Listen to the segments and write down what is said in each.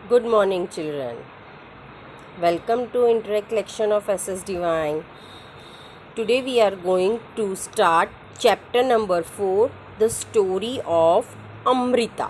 Good morning, children. Welcome to Interact Collection of SS Divine. Today we are going to start chapter number 4, the story of Amrita.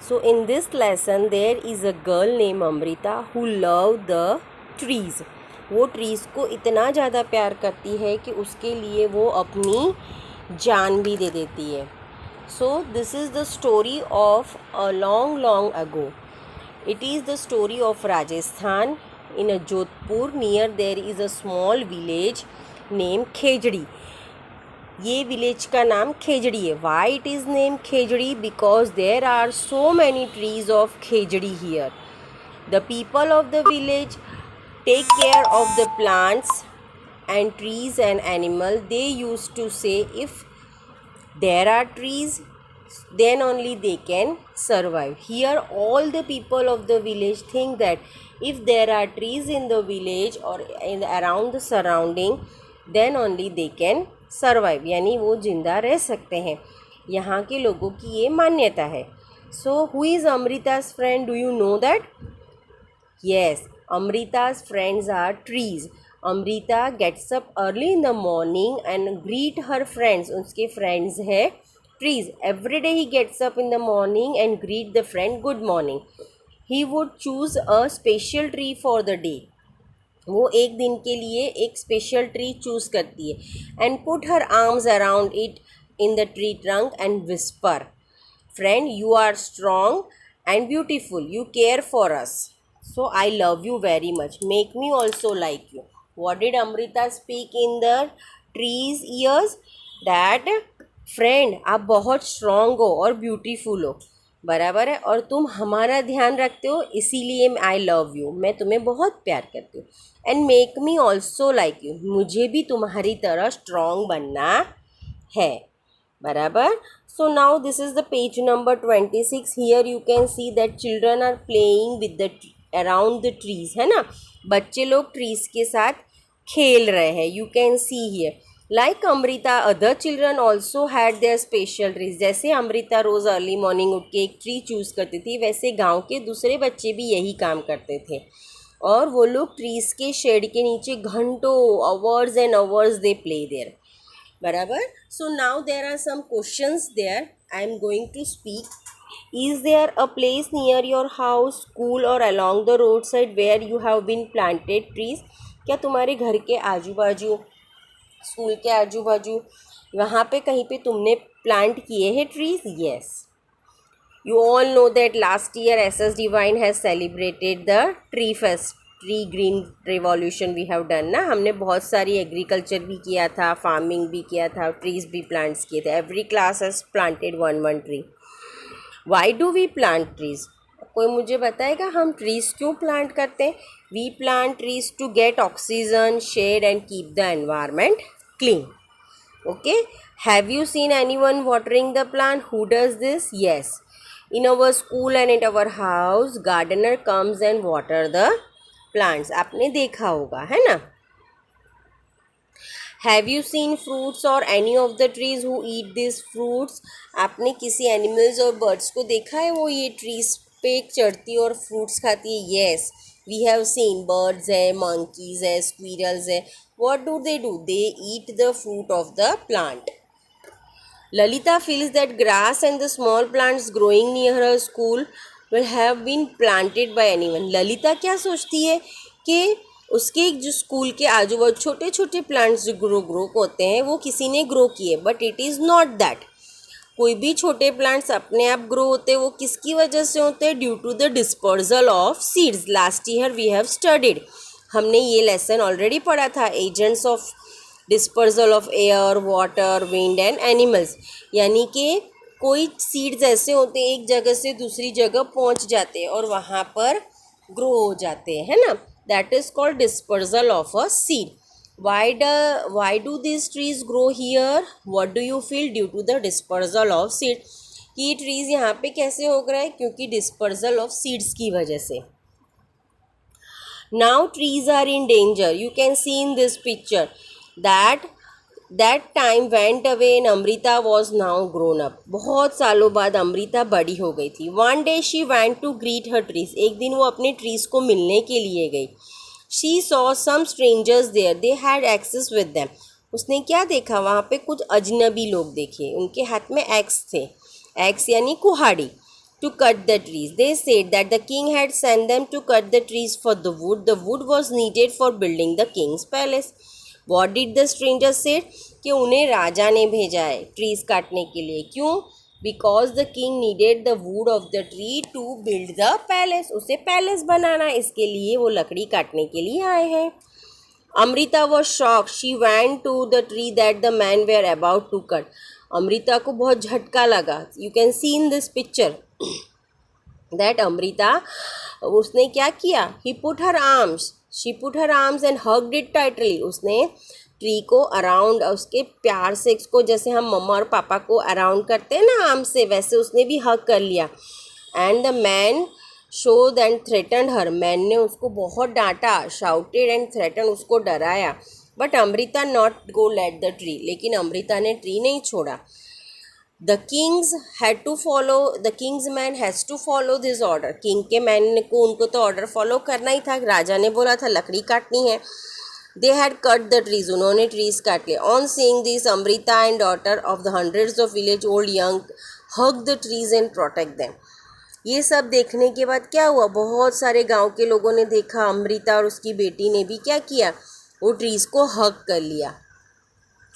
So, in this lesson, there is a girl named Amrita who loved the trees. वो trees को इतना ज़्यादा प्यार करती है कि उसके लिए वो अपनी जान भी दे देती है. So, this is the story of a long ago. It is the story of Rajasthan. In a Jodhpur near there is a small village named Khejdi. ये विलेज का नाम खेजड़ी है. Why it is name Khejdi? Because there are so many trees of khejdi हियर. The people of the village take care of the plants and trees and animal. They used to say if there are trees then only they can survive. Here all the people of the village think that if there are trees in the village or in around the surrounding then only they can survive, यानी वो जिंदा रह सकते हैं. यहाँ के लोगों की ये मान्यता है. So who is Amrita's friend? Do you know that? Yes, Amrita's friends are trees. Amrita gets up early in the morning and greet her friends. उसके friends है trees. Every day he gets up in the morning and greet the friend good morning. He would choose a special tree for the day. वो एक दिन के लिए एक special tree choose करती है and put her arms around it in the tree trunk and whisper, friend you are strong and beautiful, you care for us, so I love you very much, make me also like you. What did Amrita speak in the trees ears? That friend आप बहुत strong हो और beautiful हो, बराबर है, और तुम हमारा ध्यान रखते हो इसीलिए आई लव यू, मैं तुम्हें बहुत प्यार करती हूँ. And make me also like you, मुझे भी तुम्हारी तरह स्ट्रॉन्ग बनना है, बराबर. So now this is the page number 26. Here you can see that children are playing with the around the trees, है ना, बच्चे लोग ट्रीज के साथ खेल रहे हैं. You can see here like Amrita other children also had their special trees. जैसे अमृता रोज़ अर्ली मॉर्निंग उठ के एक ट्री चूज़ करती थी, वैसे गांव के दूसरे बच्चे भी यही काम करते थे और वो लोग ट्रीज के शेड के नीचे घंटों hours and hours they play there, बराबर. So now there are some questions there I am going to speak. Is there a place near your house, school or along the road side where you have been planted trees? क्या तुम्हारे घर के आजू बाजू, school के आजू बाजू, वहाँ पे कहीं पे तुमने प्लांट किए हैं trees? Yes. You all know that last year SS Divine has celebrated the tree fest, tree green revolution we have done ना. हमने बहुत सारी एग्रीकल्चर भी किया था, फार्मिंग भी किया था, ट्रीज भी प्लांट्स किए थे. Every class has planted one tree. Why do we plant trees? कोई मुझे बताएगा हम ट्रीज क्यों प्लांट करते हैं? We plant trees to get oxygen, shade and keep the environment clean. Okay, have you seen anyone watering the plant? Who does this? Yes, in our school and in our house gardener comes and water the plants. आपने देखा होगा, है ना. Have you seen fruits or any of the trees who eat these fruits? आपने किसी animals और birds को देखा है वो ये ट्रीज पे चढ़ती और फ्रूट्स खाती है? Yes, we have seen birds है, monkeys है, squirrels है. What do? They eat the fruit of the plant. Lalita feels that grass and the small plants growing near her school will have been planted by anyone. Lalita क्या सोचती है कि उसके जो school के आजू बाजू छोटे छोटे प्लांट्स जो ग्रो होते हैं वो किसी ने ग्रो किए, but it is not that. कोई भी छोटे प्लांट्स अपने आप ग्रो होते हैं, वो किसकी वजह से होते हैं? Due to the dispersal of seeds. Last year we have studied, हमने ये लेसन ऑलरेडी पढ़ा था, agents of dispersal of air, water, wind and animals. यानी कि कोई सीड्स ऐसे होते हैं एक जगह से दूसरी जगह पहुंच जाते हैं और वहाँ पर ग्रो हो जाते हैं, है ना. That is called dispersal of a seed. Why do this trees grow here? What do you feel? Due to the dispersal of seed. कि ट्रीज़ यहाँ पे कैसे हो रहा है? क्योंकि डिस्पर्जल ऑफ सीड्स की वजह से. Now trees are in danger. You can see in this picture that That time went away and Amrita was now grown up. बहुत सालों बाद अमृता बड़ी हो गई थी. One day she went to greet her trees. एक दिन वो अपने trees को मिलने के लिए गई. She saw some strangers there. They had axes with them. उसने क्या देखा? वहाँ पे कुछ अजनबी लोग देखे. उनके हाथ में एक्स थे. एक्स यानी कुहाड़ी. To cut the trees. They said that the king had sent them to cut the trees for the wood. The wood was needed for building the king's palace. What did the stranger say? कि उन्हें राजा ने भेजा है trees काटने के लिए. क्यों? Because the king needed the wood of the tree to build the palace. उसे पैलेस बनाना, इसके लिए वो लकड़ी काटने के लिए आए हैं. Amrita was shock. She went to the tree that the man were about to cut. Amrita को बहुत झटका लगा. You can see in this picture that Amrita, उसने क्या किया? He put her arms. She put her arms and hugged it tightly. उसने tree को around, उसके प्यार से, इसको जैसे हम मम्मा और पापा को अराउंड करते हैं ना आर्म से, वैसे उसने भी हग कर लिया. And the man showed and threatened her. Man ने उसको बहुत डांटा. शाउटेड एंड थ्रेटन, उसको डराया. But Amrita not go let the tree. लेकिन अमृता ने ट्री नहीं छोड़ा. The king's man has to follow this order. King के मैन को, उनको तो ऑर्डर फॉलो करना ही था. राजा ने बोला था लकड़ी काटनी है. They had cut the trees. उन्होंने ट्रीज काट लिए. On seeing this, Amrita and daughter of the hundreds of village old young hug the trees and protect them. ये सब देखने के बाद क्या हुआ? बहुत सारे गांव के लोगों ने देखा. अमृता और उसकी बेटी ने भी क्या किया? वो ट्रीज को हग कर लिया.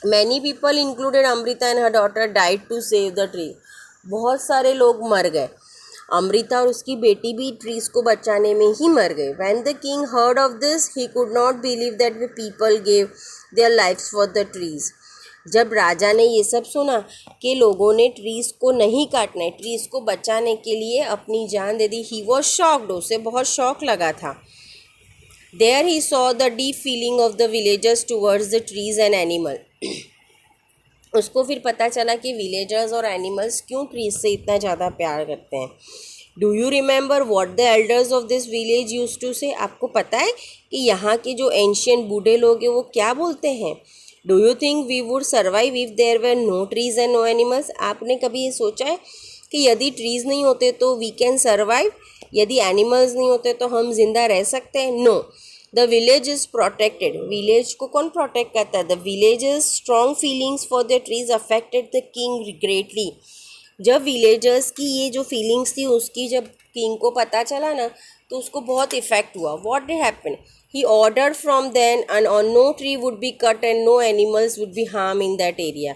Many people included Amrita and her daughter died to save the tree. बहुत सारे लोग मर गए. अमृता और उसकी बेटी भी ट्रीज को बचाने में ही मर गए. When the king heard of this, he could not believe that the people gave their lives for the trees. जब राजा ने ये सब सुना कि लोगों ने ट्रीज को नहीं काटना है, ट्रीज को बचाने के लिए अपनी जान दे दी, he was shocked. उसे बहुत शौक लगा था. There he saw the deep feeling of the villagers towards the trees and animal. उसको फिर पता चला कि विलेजर्स और एनिमल्स क्यों ट्रीज से इतना ज़्यादा प्यार करते हैं. Do you remember what the elders of this village use to say? आपको पता है कि यहाँ के जो एंशियंट बूढ़े लोग हैं वो क्या बोलते हैं? Do you think we would survive if there were no trees and no animals? आपने कभी ये सोचा है कि यदि ट्रीज नहीं होते तो वी कैन सर्वाइव, यदि एनिमल्स नहीं होते तो हम जिंदा रह सकते हैं? No. The village is protected. Village को कौन प्रोटेक्ट करता है? The villagers strong feelings for the trees affected the king greatly. जब विलेजर्स की ये जो फीलिंग्स थी उसकी जब किंग को पता चला ना, तो उसको बहुत इफेक्ट हुआ. What did happen? He ordered from then and no tree would be cut and no animals would be harm in that area.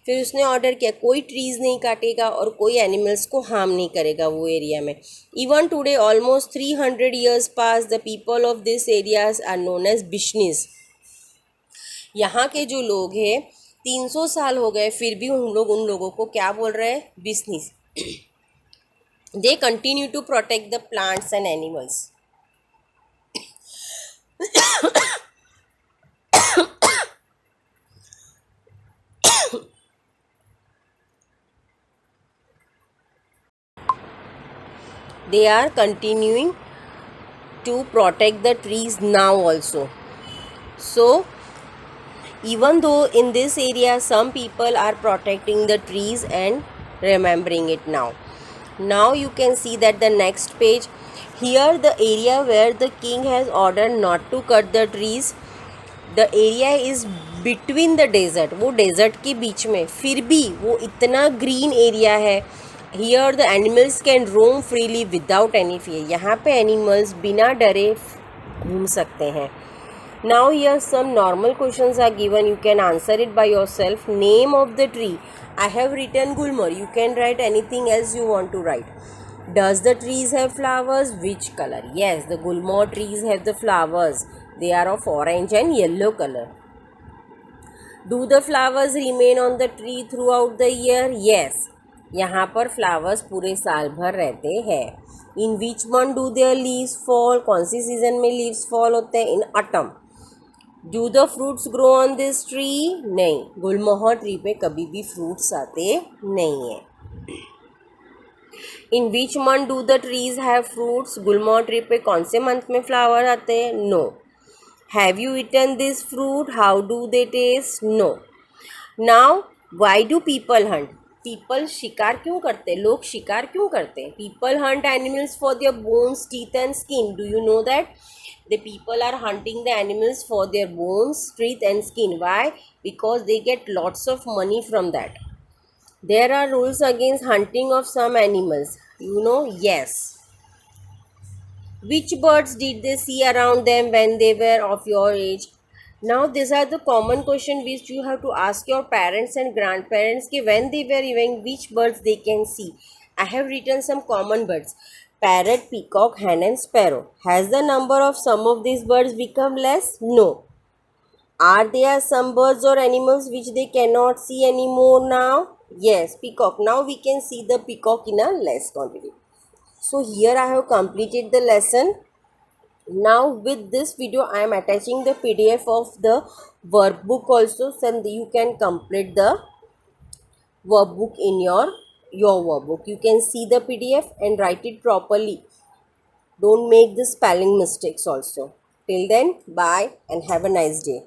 फिर उसने ऑर्डर किया कोई ट्रीज़ नहीं काटेगा और कोई एनिमल्स को हार्म नहीं करेगा वो एरिया में. Even today almost 300 years passed the people of this areas are known as Bishnois. यहाँ के जो लोग हैं 300 साल हो गए फिर भी हम लोग उन लोगों को क्या बोल रहे हैं? Bishnois. They continue to protect the plants and animals. They are continuing to protect the trees now also. So even though in this area some people are protecting the trees and remembering it now. Now you can see that the next page, here the area where the king has ordered not to cut the trees, the area is between the desert. वो desert के बीच में, फिर भी वो इतना green area है. Here the animals can roam freely without any fear. यहाँ पे animals बिना डरे घूम सकते हैं. Now here some normal questions are given. You can answer it by yourself. Name of the tree. I have written Gulmar. You can write anything else you want to write. Does the trees have flowers? Which color? Yes, the Gulmar trees have the flowers. They are of orange and yellow color. Do the flowers remain on the tree throughout the year? Yes. यहाँ पर flowers पूरे साल भर रहते हैं. In which month do their leaves fall? कौन सी season में लीव्स फॉल होते हैं? In autumn. Do the fruits grow on this tree? नहीं, गुलमोहर ट्री पे कभी भी फ्रूट्स आते नहीं हैं. In which month do the trees have fruits? Gulmohar tree पे कौन से मंथ में फ्लावर आते हैं? No. Have you eaten this fruit? How do they taste? No. Now why do people hunt? People शिकार क्यों करते हैं? लोग शिकार क्यों करते हैं? People hunt animals for their bones, teeth and skin. Do you know that? The people are hunting the animals for their bones, teeth and skin. Why? Because they get lots of money from that. There are rules against hunting of some animals. You know? Yes. Which birds did they see around them when they were of your age? Now these are the common question which you have to ask your parents and grandparents कि when they were even which birds they can see. I have written some common birds. Parrot, peacock, hen and sparrow. Has the number of some of these birds become less? No. Are there some birds or animals which they cannot see anymore now? Yes, peacock. Now we can see the peacock in a less quantity. So here I have completed the lesson. Now with this video I am attaching the PDF of the workbook also, so you can complete the workbook in your workbook. You can see the PDF and write it properly. Don't make the spelling mistakes also. Till then, bye and have a nice day.